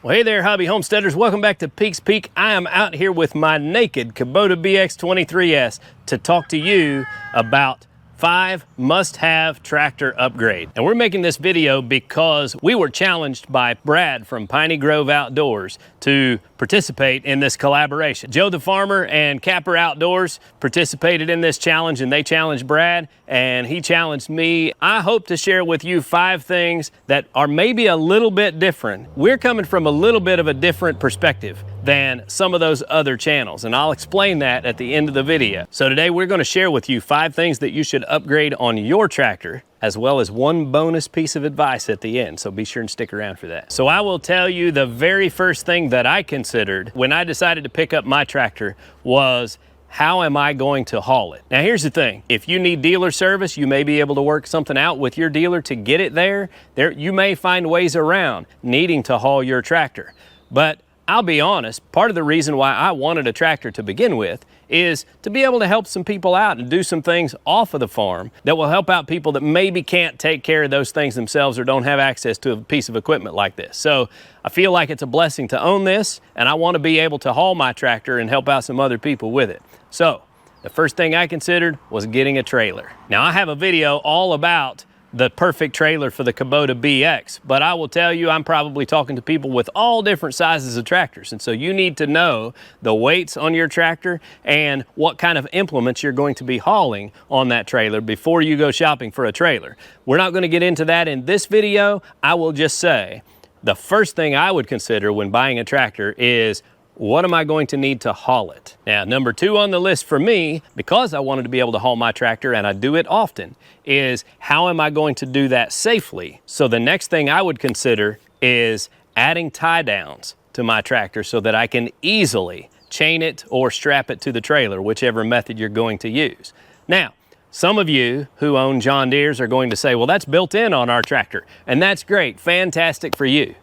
Well, hey there, hobby homesteaders. Welcome back to Peaks Peak. I am out here with my naked Kubota BX23S to talk to you about 5 must-have tractor upgrade. And we're making this video because we were challenged by Brad from Piney Grove Outdoors to participate in this collaboration. Joe the Farmer and Capper Outdoors participated in this challenge, and they challenged Brad and he challenged me. I hope to share with you 5 things that are maybe a little bit different. We're coming from a little bit of a different perspective than some of those other channels, and I'll explain that at the end of the video. So today we're going to share with you 5 things that you should upgrade on your tractor, as well as 1 bonus piece of advice at the end, so be sure and stick around for that. So I will tell you the very first thing that I considered when I decided to pick up my tractor was, how am I going to haul it? Now here's the thing, if you need dealer service, you may be able to work something out with your dealer to get it there. You may find ways around needing to haul your tractor. But I'll be honest, part of the reason why I wanted a tractor to begin with is to be able to help some people out and do some things off of the farm that will help out people that maybe can't take care of those things themselves or don't have access to a piece of equipment like this. So I feel like it's a blessing to own this, and I want to be able to haul my tractor and help out some other people with it. So the first thing I considered was getting a trailer. Now I have a video all about the perfect trailer for the Kubota BX, but I will tell you, I'm probably talking to people with all different sizes of tractors, and so you need to know the weights on your tractor and what kind of implements you're going to be hauling on that trailer before you go shopping for a trailer. We're not going to get into that in this video. I will just say the first thing I would consider when buying a tractor is, what am I going to need to haul it? Now, number 2 on the list for me, because I wanted to be able to haul my tractor, and I do it often, is how am I going to do that safely? So the next thing I would consider is adding tie downs to my tractor so that I can easily chain it or strap it to the trailer, whichever method you're going to use. Now, some of you who own John Deeres are going to say, well, that's built in on our tractor, and that's great, fantastic for you.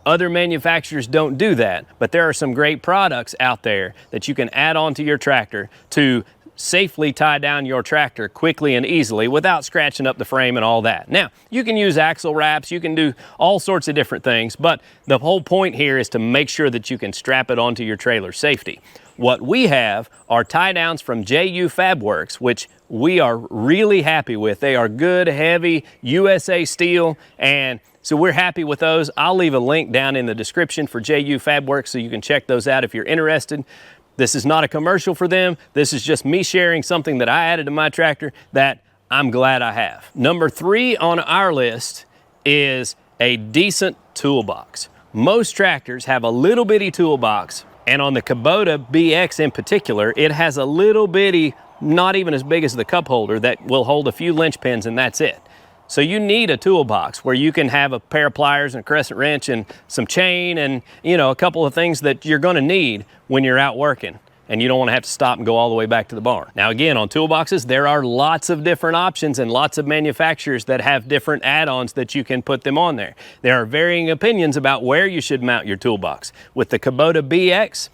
Other manufacturers don't do that, but there are some great products out there that you can add on to your tractor to safely tie down your tractor quickly and easily without scratching up the frame and all that. Now, you can use axle wraps, you can do all sorts of different things, but the whole point here is to make sure that you can strap it onto your trailer safety. What we have are tie downs from JU Fabworks, which we are really happy with. They are good, heavy, USA steel, and so we're happy with those. I'll leave a link down in the description for JU Fabworks so you can check those out if you're interested. This is not a commercial for them. This is just me sharing something that I added to my tractor that I'm glad I have. Number 3 on our list is a decent toolbox. Most tractors have a little bitty toolbox, and on the Kubota BX in particular, it has a little bitty, not even as big as the cup holder, that will hold a few linch pins and that's it. So you need a toolbox where you can have a pair of pliers and a crescent wrench and some chain and, you know, a couple of things that you're going to need when you're out working and you don't want to have to stop and go all the way back to the barn. Now again, on toolboxes, there are lots of different options and lots of manufacturers that have different add-ons that you can put them on there. There are varying opinions about where you should mount your toolbox. With the Kubota BX,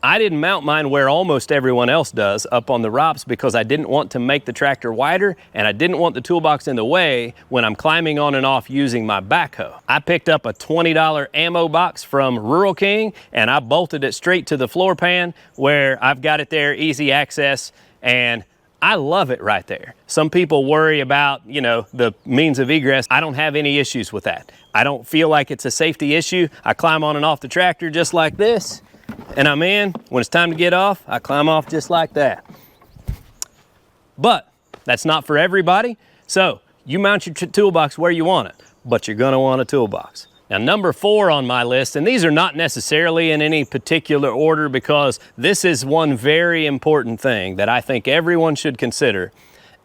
I didn't mount mine where almost everyone else does, up on the ROPS, because I didn't want to make the tractor wider and I didn't want the toolbox in the way when I'm climbing on and off using my backhoe. I picked up a $20 ammo box from Rural King and I bolted it straight to the floor pan where I've got it there, easy access, and I love it right there. Some people worry about, you know, the means of egress. I don't have any issues with that. I don't feel like it's a safety issue. I climb on and off the tractor just like this, and I'm in. When it's time to get off, I climb off just like that. But that's not for everybody. So you mount your toolbox where you want it, but you're gonna want a toolbox. Now, number 4 on my list, and these are not necessarily in any particular order because this is one very important thing that I think everyone should consider,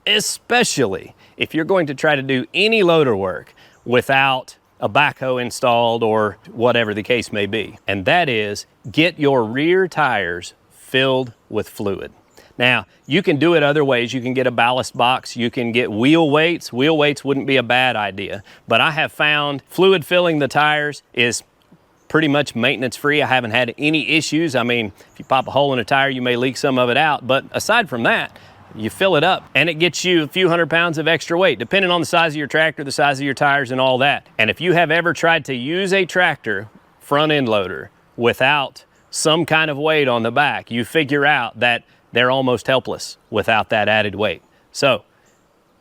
especially if you're going to try to do any loader work without a backhoe installed or whatever the case may be. And that is, get your rear tires filled with fluid. Now, you can do it other ways. You can get a ballast box, you can get wheel weights. Wheel weights wouldn't be a bad idea, but I have found fluid filling the tires is pretty much maintenance free. I haven't had any issues. I mean, if you pop a hole in a tire, you may leak some of it out, but aside from that, you fill it up and it gets you a few $100 of extra weight, depending on the size of your tractor, the size of your tires and all that. And if you have ever tried to use a tractor front end loader without some kind of weight on the back, you figure out that they're almost helpless without that added weight. So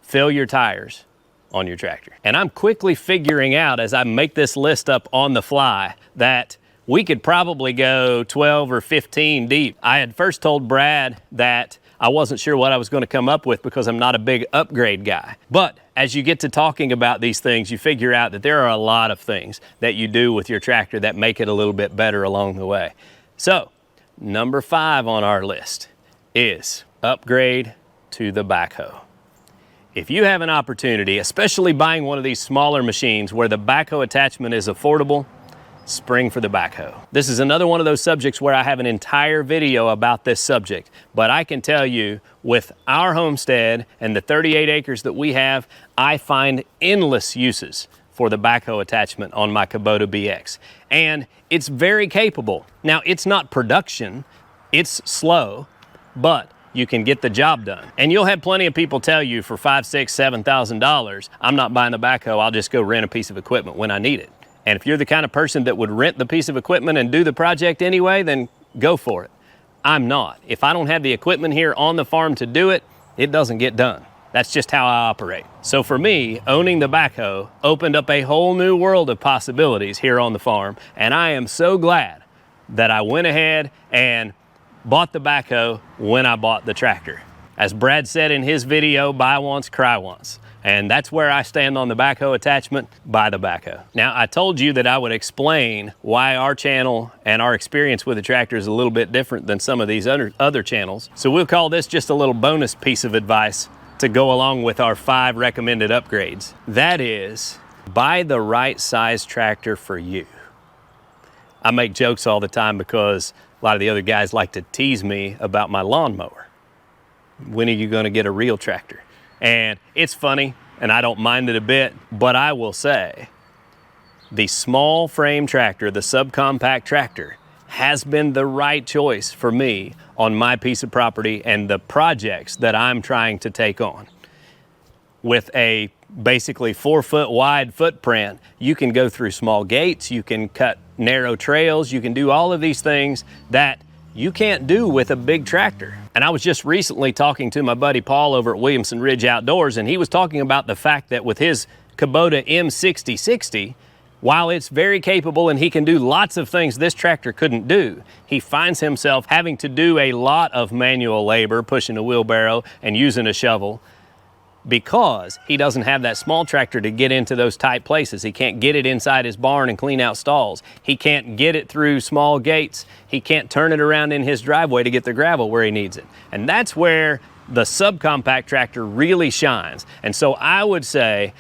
fill your tires on your tractor. And I'm quickly figuring out as I make this list up on the fly that we could probably go 12 or 15 deep. I had first told Brad that I wasn't sure what I was going to come up with because I'm not a big upgrade guy. But as you get to talking about these things, you figure out that there are a lot of things that you do with your tractor that make it a little bit better along the way. So, number 5 on our list is upgrade to the backhoe. If you have an opportunity, especially buying one of these smaller machines where the backhoe attachment is affordable, spring for the backhoe. This is another one of those subjects where I have an entire video about this subject, but I can tell you with our homestead and the 38 acres that we have, I find endless uses for the backhoe attachment on my Kubota BX. And it's very capable. Now, it's not production, it's slow, but you can get the job done. And you'll have plenty of people tell you for $5,000, $6,000, $7,000, I'm not buying the backhoe, I'll just go rent a piece of equipment when I need it. And if you're the kind of person that would rent the piece of equipment and do the project anyway, then go for it. I'm not. If I don't have the equipment here on the farm to do it, it doesn't get done. That's just how I operate. So for me, owning the backhoe opened up a whole new world of possibilities here on the farm, and I am so glad that I went ahead and bought the backhoe when I bought the tractor. As Brad said in his video, buy once, cry once. And that's where I stand on the backhoe attachment, buy the backhoe. Now, I told you that I would explain why our channel and our experience with the tractor is a little bit different than some of these other channels. So we'll call this just a little bonus piece of advice to go along with our 5 recommended upgrades. That is, buy the right size tractor for you. I make jokes all the time because a lot of the other guys like to tease me about my lawnmower. When are you gonna get a real tractor? And it's funny, and I don't mind it a bit, but I will say, the small frame tractor, the subcompact tractor, has been the right choice for me on my piece of property and the projects that I'm trying to take on. With a basically 4-foot wide footprint, you can go through small gates, you can cut narrow trails, you can do all of these things that you can't do with a big tractor. And I was just recently talking to my buddy Paul over at Williamson Ridge Outdoors, and he was talking about the fact that with his Kubota M6060, while it's very capable and he can do lots of things this tractor couldn't do, he finds himself having to do a lot of manual labor, pushing a wheelbarrow and using a shovel, because he doesn't have that small tractor to get into those tight places. He can't get it inside his barn and clean out stalls. He can't get it through small gates. He can't turn it around in his driveway to get the gravel where he needs it. And that's where the subcompact tractor really shines. And so I would say,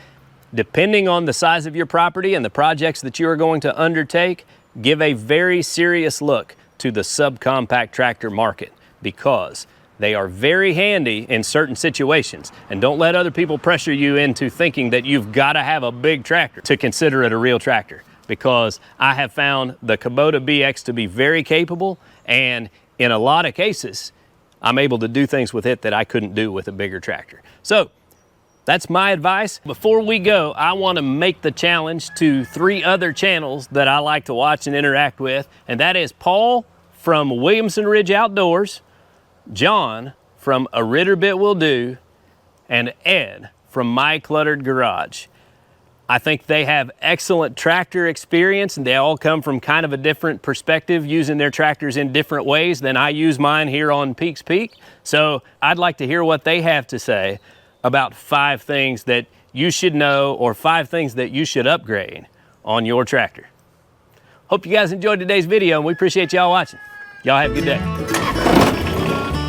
depending on the size of your property and the projects that you are going to undertake, give a very serious look to the subcompact tractor market, because they are very handy in certain situations. And don't let other people pressure you into thinking that you've got to have a big tractor to consider it a real tractor, because I have found the Kubota BX to be very capable, and in a lot of cases, I'm able to do things with it that I couldn't do with a bigger tractor. So that's my advice. Before we go, I want to make the challenge to 3 other channels that I like to watch and interact with, and that is Paul from Williamson Ridge Outdoors, John from A Ritter Bit Will Do, and Ed from My Cluttered Garage. I think they have excellent tractor experience, and they all come from kind of a different perspective, using their tractors in different ways than I use mine here on Peaks Peak. So I'd like to hear what they have to say about 5 things that you should know, or 5 things that you should upgrade on your tractor. Hope you guys enjoyed today's video, and we appreciate y'all watching. Y'all have a good day.